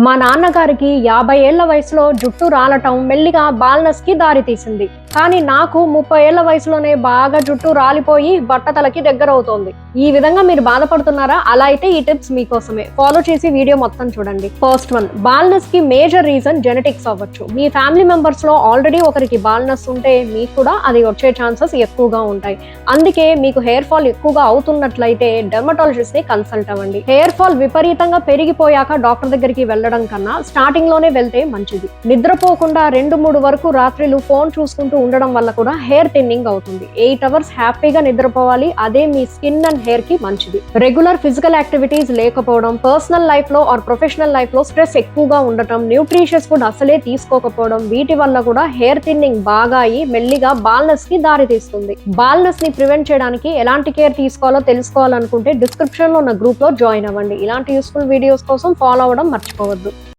మా నాన్నగారికి 50 ఏళ్ల వయసులో జుట్టు రాలటం మెల్లిగా బాల్నెస్ కి దారి తీసింది. కానీ నాకు 30 ఏళ్ల వయసులోనే బాగా జుట్టు రాలిపోయి బట్టతలకి దగ్గరవుతోంది. ఈ విధంగా మీరు బాధపడుతున్నారా? అలా అయితే ఈ టిప్స్ మీకోసమే. ఫాలో చేసి వీడియో మొత్తం చూడండి. ఫస్ట్ వన్, బాల్నెస్ కి మేజర్ రీజన్ జెనెటిక్స్ అవ్వచ్చు. మీ ఫ్యామిలీ మెంబర్స్ లో ఆల్రెడీ ఒకరికి బాల్నెస్ ఉంటే మీకు కూడా అది వచ్చే ఛాన్సెస్ ఎక్కువగా ఉంటాయి. అందుకే మీకు హెయిర్ ఫాల్ ఎక్కువగా అవుతున్నట్లయితే డెర్మటాలజిస్ట్ ని కన్సల్ట్ అవ్వండి. హెయిర్ ఫాల్ విపరీతంగా పెరిగిపోయాక డాక్టర్ దగ్గరికి వెళ్ళడం కన్నా స్టార్టింగ్ లోనే వెళ్తే మంచిది. నిద్రపోకుండా 2-3 వరకు రాత్రిలు ఫోన్ చూసుకుంటూ ఉండడం వల్ల కూడా హెయిర్ థిన్నింగ్ అవుతుంది. 8 అవర్స్ హ్యాపీగా నిద్రపోవాలి. అదే మీ స్కిన్ అండ్ హెయిర్ కి మంచిది. రెగ్యులర్ ఫిజికల్ యాక్టివిటీస్ లేకపోవడం, పర్సనల్ లైఫ్ లో ఆర్ ప్రొఫెషనల్ లైఫ్ లో స్ట్రెస్ ఎక్కువగా ఉండటం, న్యూట్రిషియస్ ఫుడ్ అసలే తీసుకోకపోవడం, వీటి వల్ల కూడా హెయిర్ థిన్నింగ్ బాగా అయ్యి మెల్లిగా బాల్నెస్ కి దారి తీస్తుంది. బాల్నెస్ ని ప్రివెంట్ చేయడానికి ఎలాంటి కేర్ తీసుకోవాలో తెలుసుకోవాలనుకుంటే డిస్క్రిప్షన్ లో ఉన్న గ్రూప్ లో జాయిన్ అవ్వండి. ఇలాంటి యూస్ఫుల్ వీడియోస్ కోసం ఫాలో అవ్వడం మర్చిపోవద్దు.